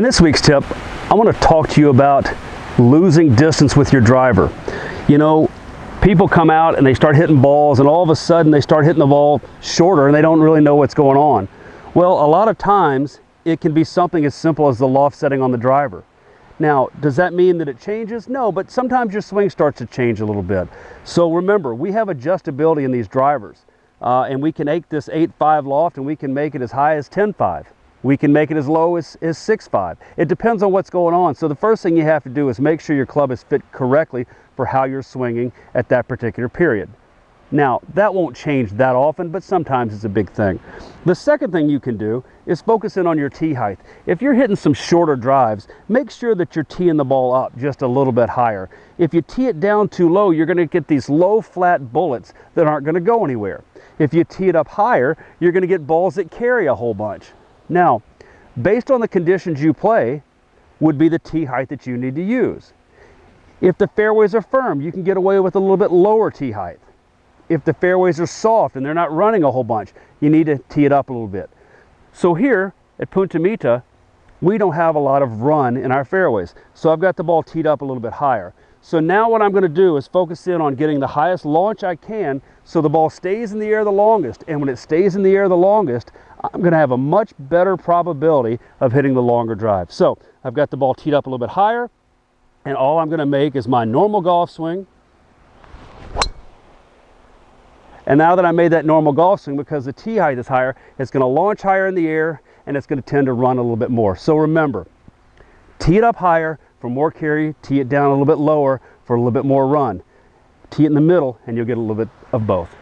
In this week's tip, I want to talk to you about losing distance with your driver. You know, people come out and they start hitting balls, and all of a sudden they start hitting the ball shorter and they don't really know what's going on. Well, a lot of times it can be something as simple as the loft setting on the driver. Now, does that mean that it changes? No, but sometimes your swing starts to change a little bit. So remember, we have adjustability in these drivers, and we can make this 8.5 loft and we can make it as high as 10.5. We can make it as low as 6.5. It depends on what's going on. So the first thing you have to do is make sure your club is fit correctly for how you're swinging at that particular period. Now, that won't change that often, but sometimes it's a big thing. The second thing you can do is focus in on your tee height. If you're hitting some shorter drives, make sure that you're teeing the ball up just a little bit higher. If you tee it down too low, you're going to get these low flat bullets that aren't going to go anywhere. If you tee it up higher, you're going to get balls that carry a whole bunch. Now, based on the conditions you play, would be the tee height that you need to use. If the fairways are firm, you can get away with a little bit lower tee height. If the fairways are soft and they're not running a whole bunch, you need to tee it up a little bit. So here at Punta Mita, we don't have a lot of run in our fairways. So I've got the ball teed up a little bit higher. So now what I'm going to do is focus in on getting the highest launch I can so the ball stays in the air the longest. And when it stays in the air the longest, I'm going to have a much better probability of hitting the longer drive. So I've got the ball teed up a little bit higher, and all I'm going to make is my normal golf swing. And now that I made that normal golf swing, because the tee height is higher, it's going to launch higher in the air and it's going to tend to run a little bit more. So remember, tee it up higher for more carry, tee it down a little bit lower for a little bit more run. Tee it in the middle and you'll get a little bit of both.